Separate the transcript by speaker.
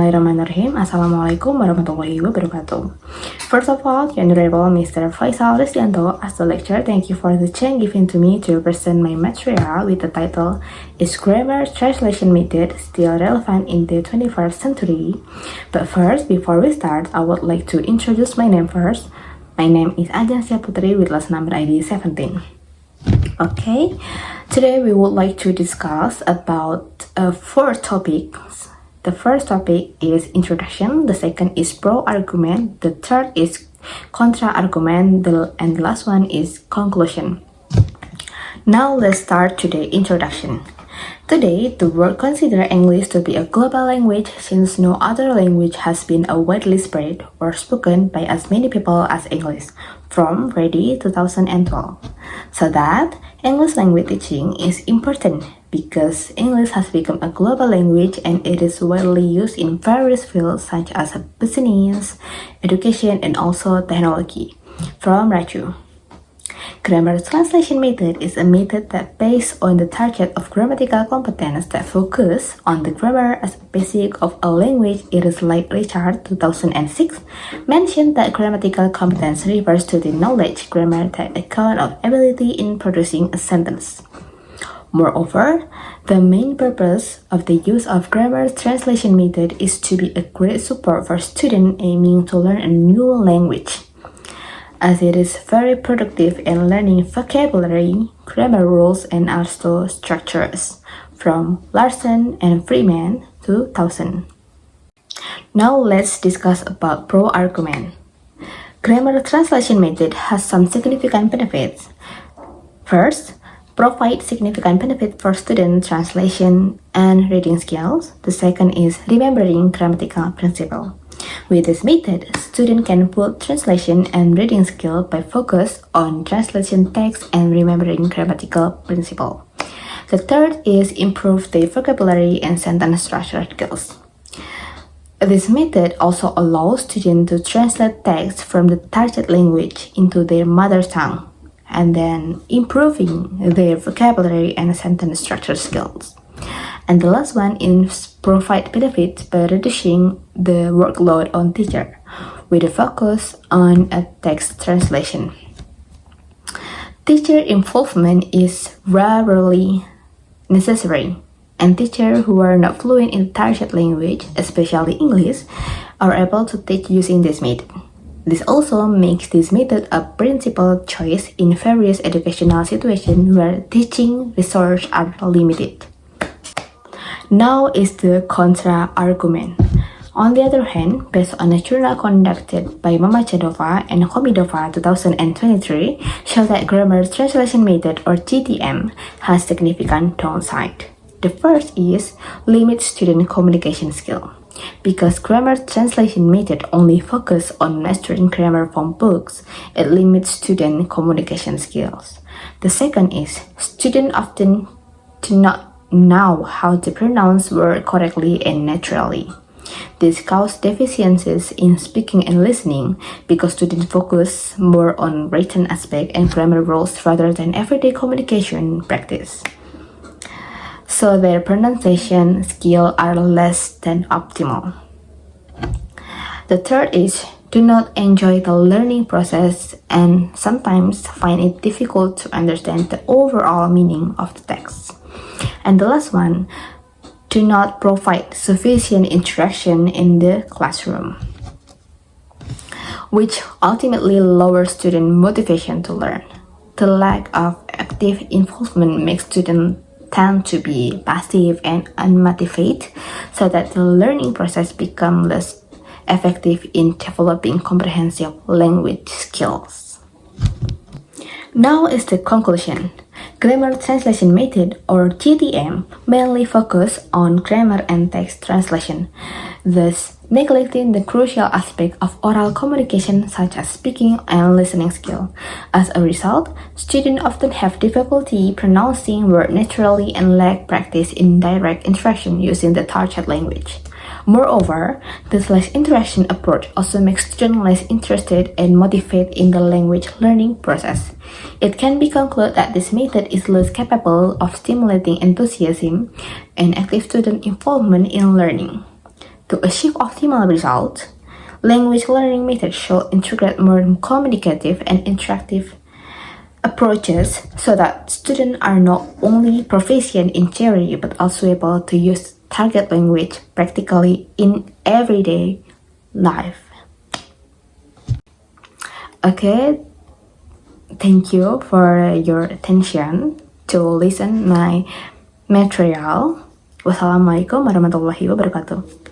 Speaker 1: Bismillahirrahmanirrahim. Assalamualaikum warahmatullahi wabarakatuh. First of all, Honorable Mr. Faisal Risdianto, as the lecturer, thank you for the chance given to me to present my material with the title Is Grammar Translation Method Still Relevant in the 21st Century? But first, before we start, I would like to introduce my name first. My name is Ajeng Putri with last number ID 17. Okay, today we would like to discuss about 4 topics. The first topic is introduction, the second is pro-argument, the third is contra-argument, and the last one is conclusion. Now let's start today's introduction. Today, the world considers English to be a global language since no other language has been widely spread or spoken by as many people as English from ready 2012. So that English language teaching is important because English has become a global language and it is widely used in various fields such as business, education, and also technology. From Raju. Grammar translation method is a method that based on the target of grammatical competence that focus on the grammar as a basic of a language. It is like Richard 2006 mentioned that grammatical competence refers to the knowledge grammar that account of ability in producing a sentence. Moreover, the main purpose of the use of grammar translation method is to be a great support for students aiming to learn a new language, as it is very productive in learning vocabulary, grammar rules, and also structures, from Larson and Freeman 2000. Now let's discuss about pro-argument. Grammar translation method has some significant benefits. First, provide significant benefit for student translation and reading skills. The second is remembering grammatical principle. With this method, students can put translation and reading skill by focus on translation text and remembering grammatical principle. The third is improve the vocabulary and sentence structure skills. This method also allows students to translate text from the target language into their mother tongue, and then improving their vocabulary and sentence structure skills. And the last one is provide benefits by reducing the workload on teacher with a focus on a text translation. Teacher involvement is rarely necessary, and teachers who are not fluent in the target language, especially English, are able to teach using this method. This also makes this method a principal choice in various educational situations where teaching resources are limited. Now is the contra-argument. On the other hand, based on a journal conducted by Mamachadova and Khomidova 2023, show that grammar translation method or GTM has significant downside. The first is limit student communication skill. Because grammar translation method only focus on mastering grammar from books, it limits student communication skills. The second is students often do not know how to pronounce words correctly and naturally. This causes deficiencies in speaking and listening because students focus more on written aspect and grammar rules rather than everyday communication practice. So their pronunciation skills are less than optimal. The third is do not enjoy the learning process and sometimes find it difficult to understand the overall meaning of the text. And the last one, do not provide sufficient interaction in the classroom, which ultimately lowers student motivation to learn. The lack of active involvement makes students tend to be passive and unmotivated, so that the learning process becomes less effective in developing comprehensive language skills. Now is the conclusion. Grammar translation method or GTM mainly focus on grammar and text translation, thus neglecting the crucial aspect of oral communication such as speaking and listening skill. As a result, students often have difficulty pronouncing words naturally and lack practice in direct interaction using the target language. Moreover, this less interaction approach also makes students less interested and motivated in the language learning process. It can be concluded that this method is less capable of stimulating enthusiasm and active student involvement in learning. To achieve optimal results, language learning methods should integrate more communicative and interactive approaches so that students are not only proficient in theory but also able to use target language practically in everyday life. Okay, thank you for your attention to listen my material. Wassalamualaikum warahmatullahi wabarakatuh.